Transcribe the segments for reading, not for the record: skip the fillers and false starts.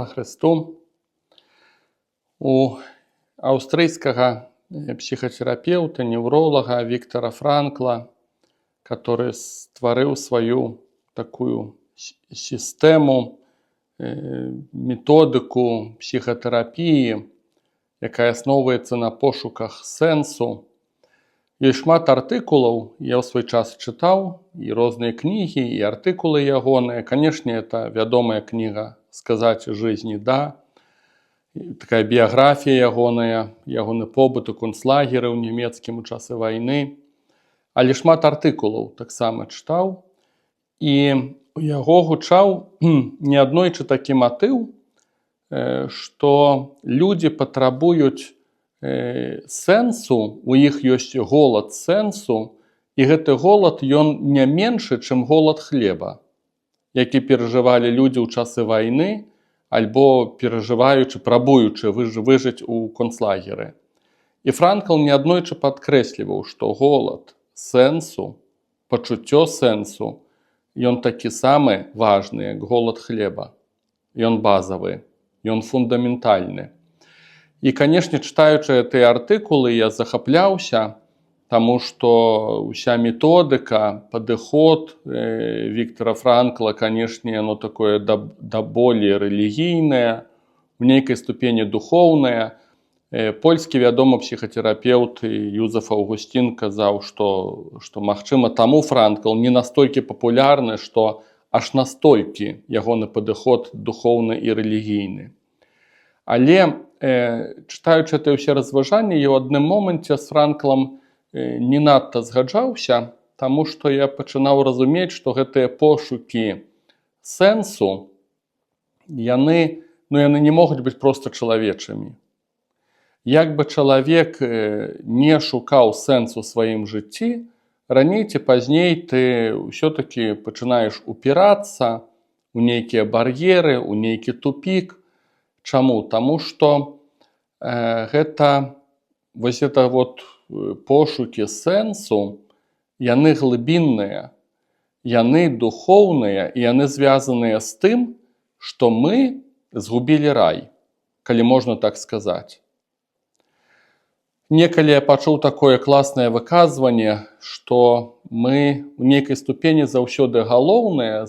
Слава Христу! У аўстрыйскага псіхатэрапеўта, невролага Віктора Франкла, который стварыў сваю такую сістэму, методыку псіхатэрапіі, якая асноўваецца на пошуках сэнсу. Ёсць шмат артыкулаў, я ў свой час чытаў, і розныя кнігі, і артыкулы ягоныя. Канешне, это вядомая кніга «Сказать жизни да», такая біяграфія ягоная, ягоны побыт у концлагеры ў нямецкім у часы вайны. Але шмат артыкулаў таксама чытаў, і у яго гучаў неаднойчы такі матыў, што людзі патрабуюць сэнсу, у іх ёсць голад сэнсу, і гэты голад ён не меншы, чым голад хлеба, які перажывалі людзі ў часы вайны, альбо перажываючы, прабуючы выжыць у концлагеры. І Франкл неаднойчы падкрэсліваў, што голад сэнсу, пачуццё сэнсу, ён такі самы важны, як голад хлеба. Ён базавы, ён фундаментальны. І, канешне, чытаючы гэтыя артыкулы, я захапляўся, таму што ўся методыка, падыход Віктора Франкла, канешне, яно такое да болей рэлігійнае, у нейкай ступені духоўнае. Польскі вядомы псіхатэрапеўт Юзеф Аўгусцін казаў, што магчыма, таму Франкл не настолькі папулярны, што аж настолькі ягоны падыход духоўны і рэлігійны. Але, чытаючы гэтыя ўсе разважанні, я ў адным моманце з Франклам не надта згаджаўся, таму што я пачынаў разумець, што гэтыя пошукі сэнсу, яны не могуць быць проста чалавечымі. Як бы чалавек не шукаў сэнс у сваім жыцці, раней ці пазней ты ўсё-такі пачынаеш упірацца ў нейкія бар'еры, у нейкі тупік. Чаму? Таму што пошукі сэнсу, яны глыбінныя, яны духоўныя, і яны звязаныя з тым, што мы згубілі рай, калі можна так сказаць. Некалі я пачуў такое класнае выказванне, што мы у нейкай ступені заўсёды голодныя,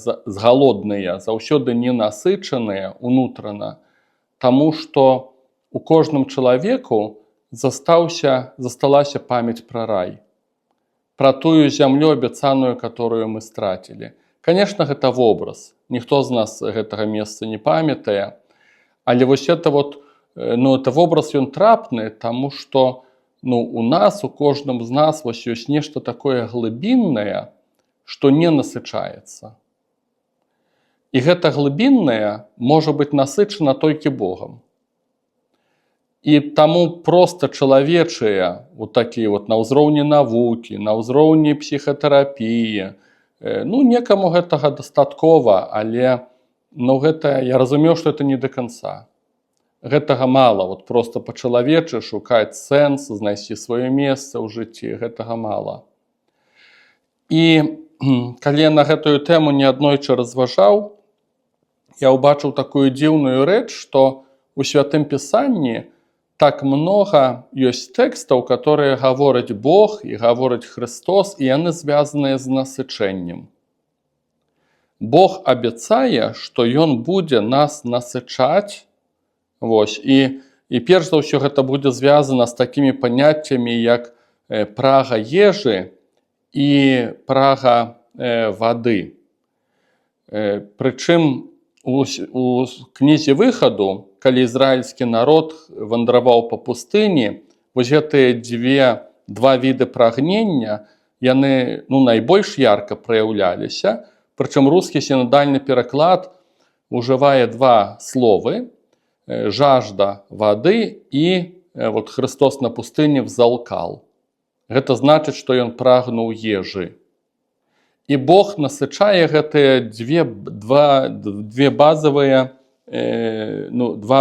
заўсёды ненасычаныя унутрана, таму што у кожным чалавеку засталася памяць пра рай, пра тую зямлю абяцаную, которую мы страцілі. Канешне, гэта вобраз. Ніхто з нас гэтага месца не памятае, але вось это вобраз ён трапны, таму што у нас, у кожным з нас ёсць нешта такое глыбіннае, што не насычаецца. І гэта глыбіннае можа быць насычана толькі Богам. І таму проста чалавечыя, на ўзроўні навукі, на ўзроўні псіхатэрапіі, некаму гэтага дастаткова, але я разумеў, што это не да канца. Гэтага мала, проста па-чалавечы шукаць сэнс, знайсці сваё месца ў жыцці, гэтага мала. І калі я на гэтую тэму неаднойчы разважаў, я ўбачыў такую дзіўную рэч, што у Святым Пісанні так многа ёсць тэкстаў, которые гавораць Бог і гавораць Христос, і яны звязаныя з насычэннем. Бог абяцае, што Ён будзе нас насычаць, і перш за ўсё гэта будзе звязана з такімі паняццямі, як прага ежы і прага вады. Прычым у кнізе Выхаду, калі ізраільскі народ вандраваў па пустыні, вось гэтыя два віды прагнення, яны найбольш ярка праяўляліся, прычым рускі сінодальны пераклад ужывае два словы: жажда вады і Христос на пустыні взалкал. Гэта значыць, што ён прагнуў ежы. І Бог насычае гэтыя два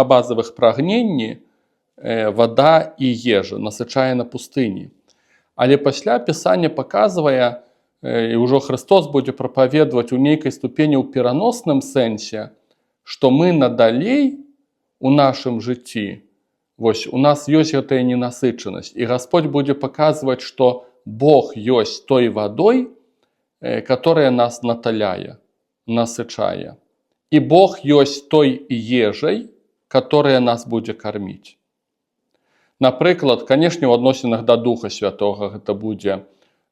базавых прагненні, вада і ежа, насычае на пустыні. Але пасля Пісанне паказвае, і ўжо Христос будзе прапаведаваць у нейкай ступені ў пераносным сэнсе, што мы надалей у нашым жыцці, вось у нас ёсць гэтая ненасычанасць, і Гасподзь будзе паказваць, што Бог ёсць той вадой, которая нас наталяе, насычае. І Бог ёсць той ежай, которая нас будзе карміць. Напрыклад, канешне, у адносінах да Духа Святога гэта будзе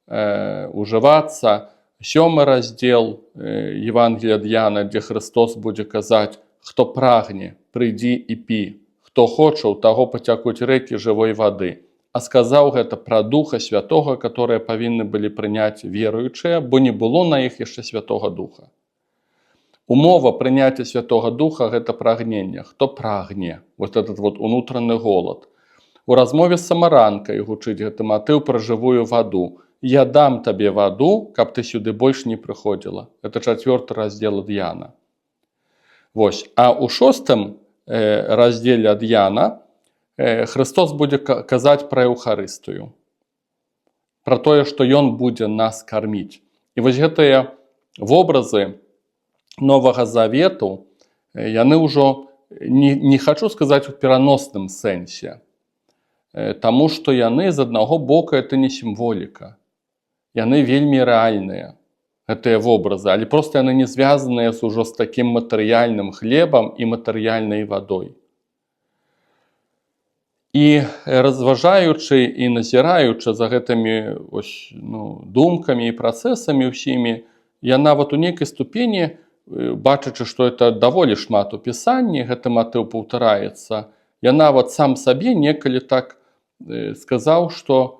ужывацца 7 раздзел Евангелія ад Яна, дзе Христос будзе казаць: «Хто прагне, прыйдзі і пі, хто хоча, у таго пацякуць рэкі жывой вады». А сказаў гэта пра Духа Святога, которые павінны былі прыняць веруючыя, бо не было на іх яшчэ Святога Духа. Умова прыняцця Святога Духа – гэта прагненне. Хто прагне? Вот этот вот унутраны голад. У размове з самаранкай гучыць гэты матыў пра жывую ваду. «Я дам табе ваду, каб ты сюды больш не прыходзіла». Это 4 раздзел ад Яна. Вось. А ў 6 раздзеле ад Яна Христос будзе казаць пра Еўхарыстыю, пра тое, што Ён будзе нас карміць. І вось гэтыя вобразы Новага Завету, яны ўжо, не хачу сказаць у пераносным сэнсе, таму што яны з аднаго боку это не сімволіка. Яны вельмі рэальныя, гэтыя вобразы, але проста яны не звязаныя ўжо з такім матэрыяльным хлебам і матэрыяльнай вадой. І разважаючы і назіраючы за гэтымі думкамі і працэсамі ўсімі, я нават у нейкай ступені, бачачы, што это даволі шмат у пісанні, гэты матыў паўтараецца, я нават сам сабе некалі так сказаў, што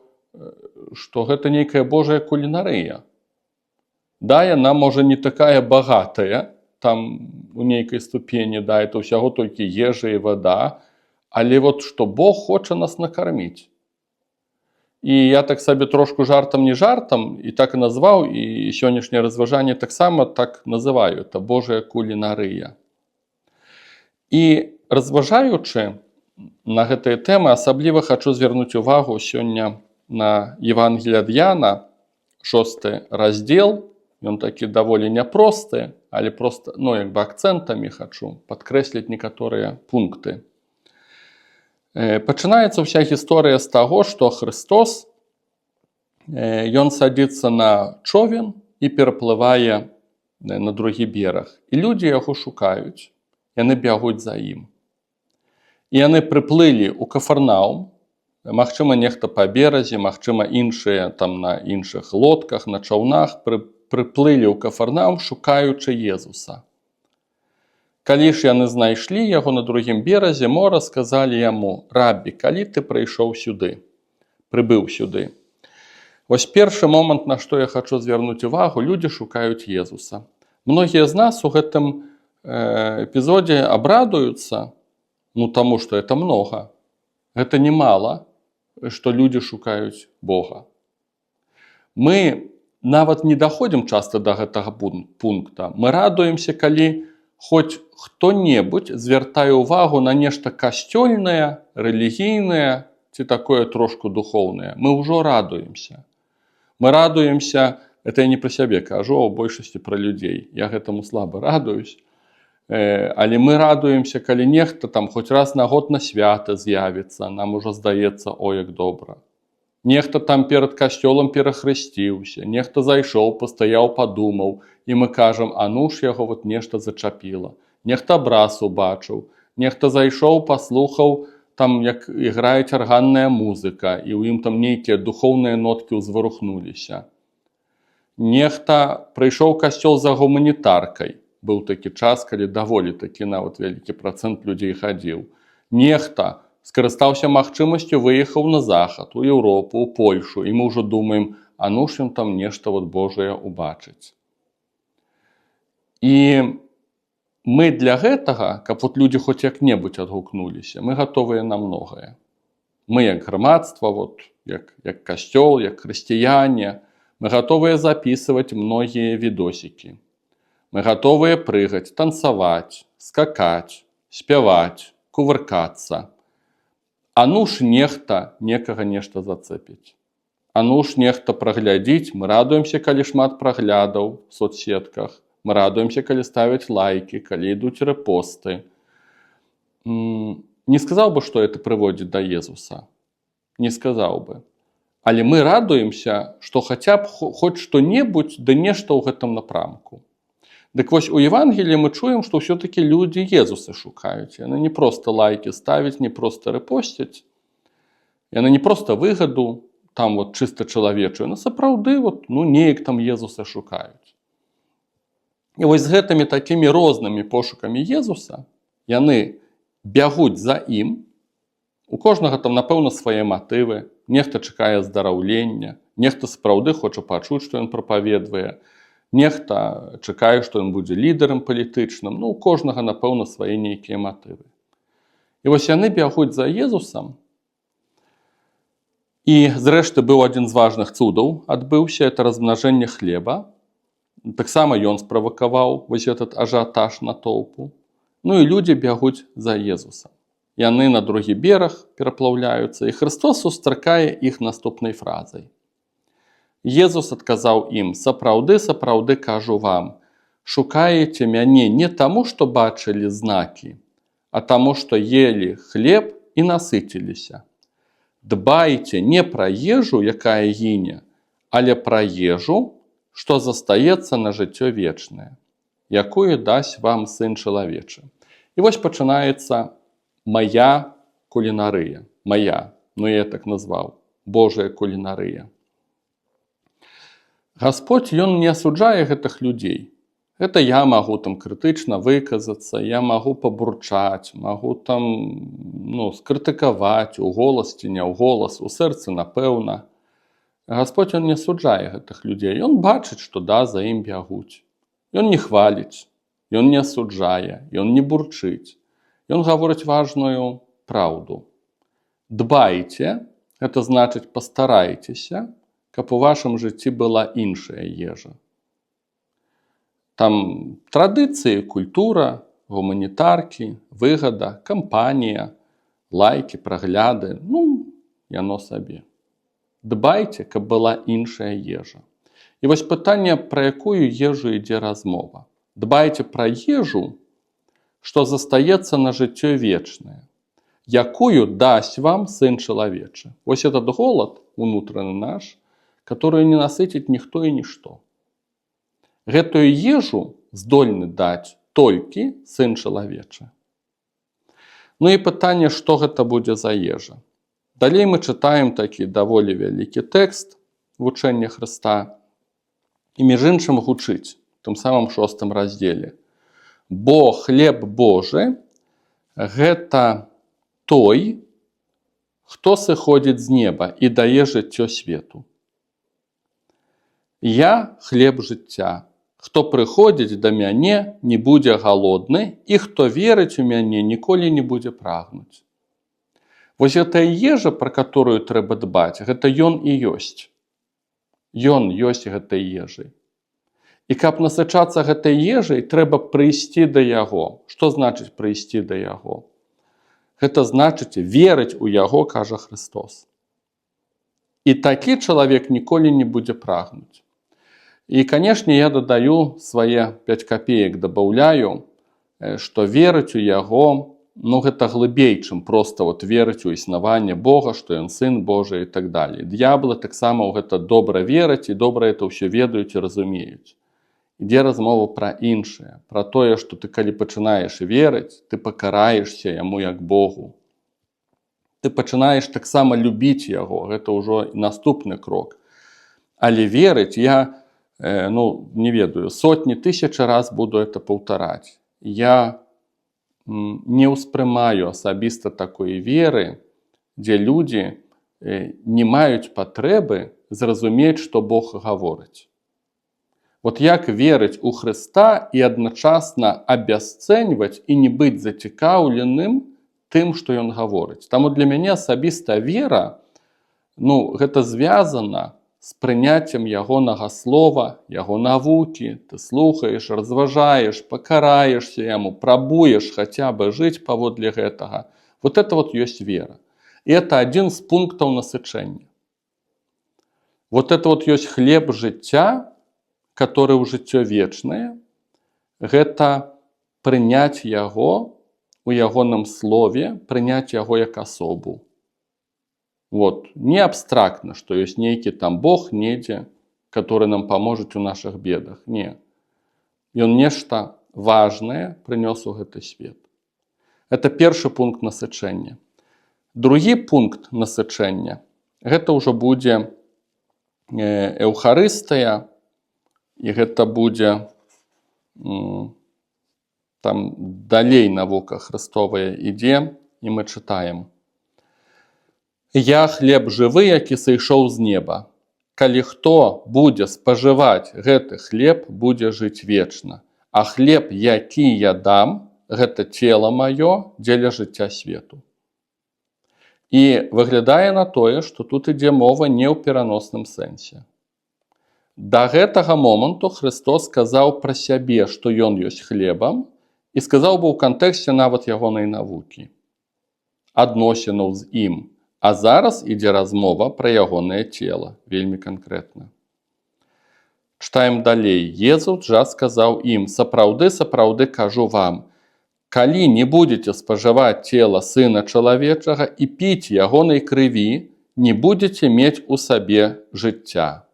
гэта нейкая Божая кулінарыя. Да, яна можа не такая багатая, там у нейкай ступені, да, это ўсяго толькі ежа і вада, але вот што Бог хоча нас накарміць. І я так сабе трошку жартам не жартам і так і назваў, і сённяшняе разважанне таксама так называю, это Божая кулінарыя. І разважаючы на гэтыя тэмы, асабліва хачу звярнуць увагу сёння на Евангелие ад Яна, 6 раздзел. Ён такі даволі няпросты, але проста, акцэнтамі хачу падкрэсліць некаторыя пункты. Пачынаецца ўся гісторыя з таго, што Христос, ён садзіцца на човен і пераплывае на другі бераг. І людзі яго шукаюць, яны бягуць за ім. І яны прыплылі ў Кафарнаум, магчыма, нехта па беразе, магчыма, іншыя там на іншых лодках, на чаўнах, прыплылі ў Кафарнаум, шукаючы Езуса. Калі ж яны знайшлі яго на другім беразе мора, сказалі яму: «Рабі, калі ты прыйшоў сюды, прыбыў сюды». Вось першы момант, на што я хачу звярнуць увагу, людзі шукаюць Езуса. Многія з нас у гэтым эпізодзе абрадуюцца, таму што это многа. Гэта немало, што людзі шукаюць Бога. Мы нават не даходзім часта да гэтага пункта. Мы радуемся, калі хоць хто-небудзь звяртае ўвагу на нешта касцёльнае, рэлігійнае ці такое трошку духоўнае. Мы ўжо радуемся. Мы радуемся, это я не пра сябе кажу, а ў большасці пра людзей. Я гэтаму слаба радуюсь. Але мы радуемся, калі нехта там хоць раз на год на свята з'явіцца, нам ужо здаецца, о, як добра. Нехта там перад касцёлам перахрысціўся, нехта зайшоў, пастаяў, падумаў, і мы кажам: а ну ж яго вот нешта зачапіла. Нехта абраз убачыў, нехта зайшоў, паслухаў, там як іграюць арганная музыка, і ў ім там нейкія духоўныя ноткі ўзварухнуліся. Нехта прыйшоў у касцёл за гуманітаркай. Быў такі час, калі даволі такі нават вялікі працэнт людзей хадзіў. Нехта скарыстаўся магчымасцю, выехаў на захад, у Еўропу, у Польшу, і мы ўжо думаем: а ну ж ён там нешта Божае убачыць. І мы для гэтага, каб людзі хоць як-небудзь адгукнуліся, мы гатовыя на многае. Мы як грамадства, як касцёл, як хрысціяне, мы гатовыя запісваць многія відосікі. Мы гатовыя прыгаць, танцаваць, скакаць, спяваць, кувыркацца. А ну ж нехта некага нешта зацэпіць. А ну ж нехта праглядзіць. Мы радуемся, калі шмат праглядаў в соцсетках. Мы радуемся, калі ставяць лайкі, калі ідуць рэпосты. не сказаў бы, што это прыводзіць да Езуса. Не сказаў бы. Але мы радуемся, што хаця б хоць што-небудзь, да нешта ў гэтым напрамку. Дык вось у Евангеліі мы чуем, што ўсё-такі людзі Езуса шукаюць. Яны не проста лайкі ставяць, не проста рэпосцяць. Яны не проста выгаду, там вот чыста чалавечую, на сапраўды вот, неяк там Езуса шукаюць. І вось з гэтымі такімі рознымі пошукамі Езуса яны бягуць за ім. У кожнага там, напэўна, свае матывы. Нехта чакае здараўлення, нехта сапраўды хоча пачуць, што ён прапаведвае, нехта чакае, што ён будзе лідарам палітычным. У кожнага, напэўна, свае нейкія матывы. І вось яны бягуць за Езусам. І, зрэшты, быў адзін з важных цудаў адбыўся, это размнажэнне хлеба. Таксама ён справакаваў вось этот ажыятаж натоўпу. І людзі бягуць за Езусам. Яны на другі бераг пераплаўляюцца, і Христос сустракае іх наступнай фразай. Езус адказаў ім: «Сапраўды, сапраўды кажу вам, шукаеце мяне не таму, што бачылі знакі, а таму, што елі хлеб і насыціліся. Дбайце не пра ежу, якая гіне, але пра ежу, што застаецца на жыццё вечнае, якую дасць вам Сын чалавечы». І вось пачынаецца моя кулінарыя. Моя, я так назваў, Божая кулінарыя. Господь, ён не асуджае гэтых людзей. Гэта я магу там крытычна выказацца, я магу пабурчаць, магу там скрытыкаваць у голас ці не ў голас, у сэрцы напэўна. Господь, ён не асуджае гэтых людзей. Ён бачыць, што за ім бягуць. Ён не хваліць, ён не асуджае, ён не бурчыць. Ён гаворыць важную праўду. Дбайце, гэта значыць пастарайцеся, каб у вашым жыцці была іншая ежа. Там традыцыі, культура, гуманітаркі, выгада, кампанія, лайкі, прагляды, яно сабе. Дбайце, каб была іншая ежа. І вось пытанне, пра якую ежу ідзе размова. Дбайце пра ежу, што застаецца на жыццё вечнае, якую дасць вам Сын чалавечы. Вось этот голад унутраны наш, который не насыціць ніхто і нішто. Гэтую ежу здольны даць толькі Сын чалавечы. І пытанне, што гэта будзе за ежа. Далей мы чытаем такі даволі вялікі тэкст вучэння Хрыста, і між іншым гучыць у тым самым 6 раздзеле. «Бо хлеб Божы – гэта той, хто сыходзіць з неба і дае жыццё свету. Я хлеб жыцця. Хто прыходзіць да мяне, не будзе галодны, і хто верыць у мяне, ніколі не будзе прагнуць». Вось гэтая ежа, пра которую трэба дбаць, гэта ён і ёсць. Ён ёсць гэтай ежай. І каб насычацца гэтай ежай, трэба прыйсці да яго. Што значыць прыйсці да яго? Гэта значыць верыць у яго, кажа Христос. І такі чалавек ніколі не будзе прагнуць. І, канешне, я дадаю свае 5 копеек, дабаўляю, што верыць у яго, гэта глыбей, чым проста верыць у існаванне Бога, што ён Сын Божы і так далее. Д'яблы таксама ў гэта добра вераць і добра это ўсё ведаюць і разумеюць. Ідзе размова пра іншае, пра тое, што ты калі пачынаеш верыць, ты пакараешся яму як Богу. Ты пачынаеш таксама любіць яго, гэта ўжо наступны крок. Але верыць я, не ведаю, сотні, тысячы раз буду это паўтараць. Я не ўспрымаю асабіста такой веры, дзе людзі не маюць патрэбы зразумець, што Бог гаворыць. Вот як верыць у Хрыста і адначасна абясцэньваць і не быць зацікаўленым тым, што ён гаворыць. Таму для мяне асабіста вера, гэта звязана з прыняццем ягонага слова, яго навукі. Ты слухаеш, разважаеш, пакараешся яму, прабуеш хаця бы жыць паводле гэтага. Вот это ёсць вера. І это адзін з пунктаў насычэння. Вот это ёсць хлеб жыцця, который ў жыццё вечнае, гэта прыняць яго у ягоным слове, прыняць яго як асобу. Вот. Не абстрактна, што ёсць нейкі там Бог недзе, который нам паможа у нашых бедах. Не. Ён нешта важнае прынёс у гэты свет. Это першы пункт насычэння. Другі пункт насычэння – гэта ўжо будзе Эўхарыстыя, і гэта будзе там далей навука Христовая ідзе, і мы чытаем. «Я хлеб жывы, які сышоў з неба. Калі хто будзе спажываць гэты хлеб, будзе жыць вечна. А хлеб, які я дам, гэта цела маё дзеля жыцця свету». І выглядае на тое, што тут ідзе мова не ў пераносным сэнсе. Да гэтага моманту Христос сказаў пра сябе, што ён ёсць хлебам, і сказаў бы ў кантэксце нават ягонай навукі, адносінаў з ім. А зараз ідзе размова пра ягонае цела, вельмі канкрэтна. Чытаем далей. Езус жа сказаў ім: «Сапраўды, сапраўды кажу вам, калі не будзеце спажываць цела Сына Чалавечага і піць ягонай крыві, не будзеце мець у сабе жыцця.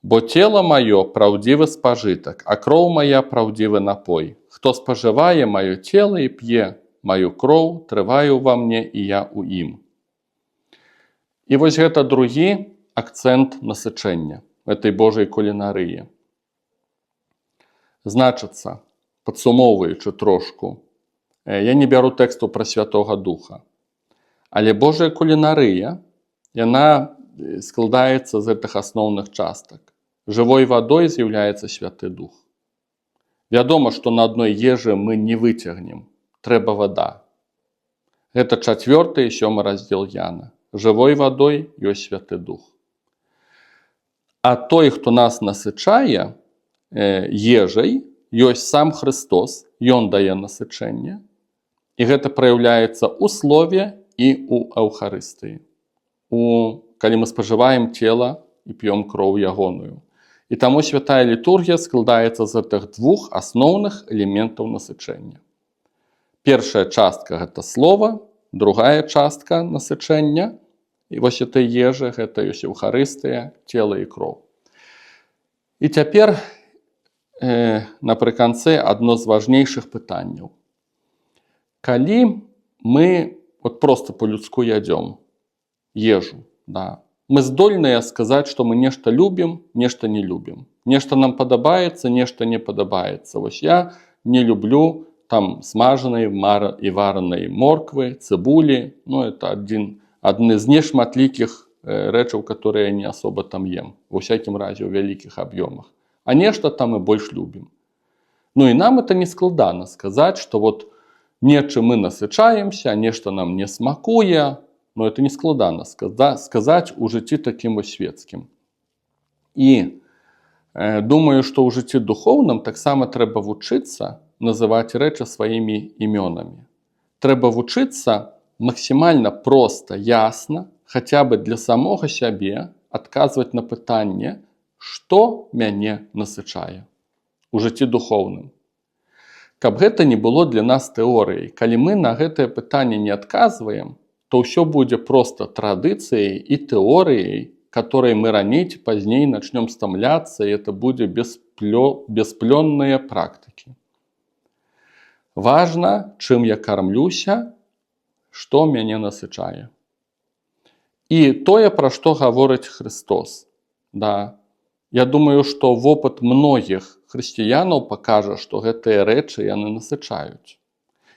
Бо цела маё праўдзівы спажытак, а кроў мая праўдзівы напой. Хто спажывае маё цела і п'е маю кроў, трывае ўва мне, і я ў ім». І вось гэта другі акцэнт насычэння этой Божай кулінарыі. Значыцца, падсумоўваючы трошку, я не бяру тэксту пра Святога Духа, але Божая кулінарыя, яна складаецца з гэтых асноўных частак. Жывой вадой з'яўляецца Святы Дух. Вядома, што на адной ежы мы не выцягнем. Трэба вада. Гэта 4 і 7 раздзел Яна. Жывой вадой ёсць Святы Дух. А той, хто нас насычае ежай, ёсць сам Христос, ён дае насычэнне, і гэта праяўляецца ў слове і ў Эўхарыстыі. Калі мы спажываем цела і п'ём кроў ягоную. І таму святая літургія складаецца з гэтых двух асноўных элементаў насычэння. Першая частка – гэта слова, другая частка насычэння, і вось этой ежы, гэта ёсць Эўхарыстыя, цела і кроў. І цяпер напрыканцы адно з важнейшых пытанняў. Калі мы проста по-людску ядзём ежу, мы здольныя сказаць, што мы нешта любім, нешта не любім. Нешта нам падабаецца, нешта не падабаецца. Вось я не люблю там смажанай і варанай морквы, цыбулі. Это адны з нешматлікіх рэчаў, которые я не асоба там ем. Во всякім разе, у вялікіх аб'ёмах. А нешта там і больш любім. І нам это не складана сказаць, што нечым мы насычаемся, а нешта нам не смакуе. Это не складана сказаць у жыцці такім вось светскім. І думаю, што ў жыцці духоўным таксама трэба вучыцца называць рэчы сваімі імёнамі. Трэба вучыцца максімальна проста, ясна, хаця бы для самога сябе адказваць на пытанне, што мяне насычае у жыцці духоўным. Каб гэта не было для нас тэорыяй, калі мы на гэтае пытанне не адказваем, то ўсё будзе проста традыцыяй і тэорыяй, которой мы раней ці пазней начнём стамляцца, і это будзе бесплённыя практыкі. Важна, чым я кармлюся, што мяне насычае. І тое, пра што гаворыць Христос. Я думаю, што вопыт многіх хрысціянаў пакажа, што гэтыя рэчы яны насычаюць.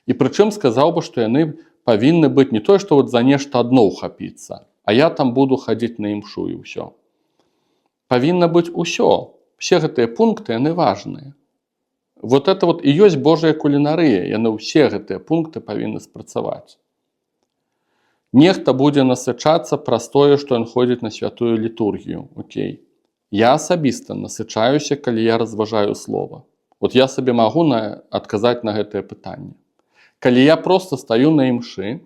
І прычым сказаў бы, што яны павінны быць не тое, што за нешта адно ўхапіцца, а я там буду хадзіць на імшу і ўсё. Павінна быць усё. Все гэтыя пункты, яны важныя. Это і ёсць Божая кулінарыя, яны ўсе гэтыя пункты павінны спрацаваць. Нехта будзе насычацца праз тое, што ён ходзіць на святую літургію. Окей. Я асабіста насычаюся, калі я разважаю слова. Я сабе магу адказаць на гэтае пытанне. Калі я проста стаю на імшы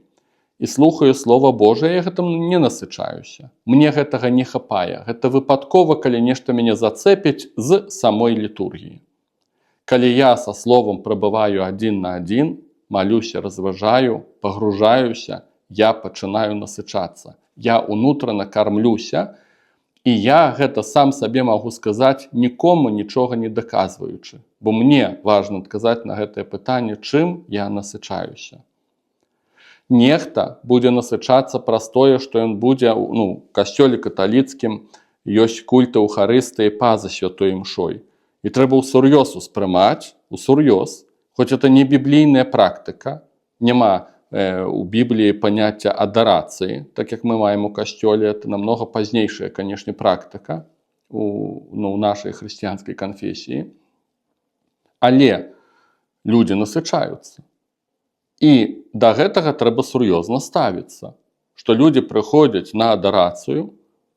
і слухаю Слова Божае, я гэтым не насычаюся. Мне гэтага не хапае. Гэта выпадкова, калі нешта мяне зацэпіць з самой літургіі. Калі я са словом прабываю адзін на адзін, малюся, разважаю, пагружаюся, я пачынаю насычацца. Я унутрана кармлюся, і я гэта сам сабе магу сказаць, нікому нічога не даказваючы. Бо мне важна адказаць на гэтае пытанне, чым я насычаюся. Нехта будзе насычацца праз тое, што ён будзе, у касцёле каталіцкім ёсць культы эўхарыстыі па-за святой імшой. І трэба ўсур'ёз успрымаць, усур'ёз, хоць это не біблійная практыка, няма у Бібліі паняцця адарацыі, так як мы маем у касцёле, это намнога пазнейшая, канешне, практыка у нашай хрысціянскай канфесіі. Але людзі насычаюцца. І да гэтага трэба сур'ёзна ставіцца, што людзі прыходзяць на адарацыю,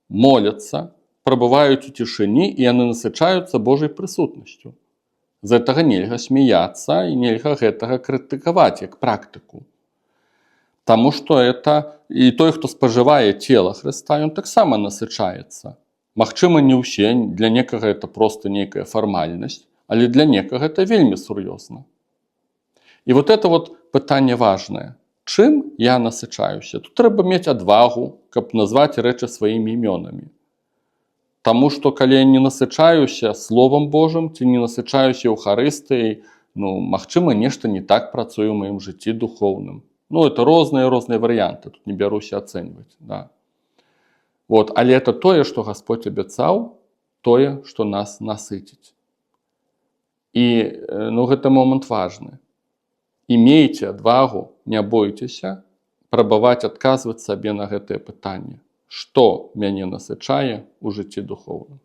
моляцца, прабываюць у цішыні, і яны насычаюцца Божай прысутнасцю. З гэтага нельга смяяцца і нельга гэтага крытыкаваць як практыку. Таму што это і той, хто спажывае цела Хрыста, ён таксама насычаецца. Магчыма, не ўсе, для некага это проста нейкая фармальнасць, але для некага это вельмі сур'ёзна. І вот это пытанне важнае. Чым я насычаюся? Тут трэба мець адвагу, каб назваць рэчы сваімі імёнамі. Таму што калі я не насычаюся Словам Божым, ці не насычаюся Эўхарыстыяй, магчыма, нешта не так працуе ў маім жыцці духоўным. Это розныя варыянты, тут не бяруся ацэньваць. Да. Але это тое, што Гасподзь абяцаў, тое, што нас насыціць. І гэты момант важны. Імейце адвагу, не бойцеся, прабаваць адказваць сабе на гэтае пытанне. Што мяне насычае ў жыцці духоўным?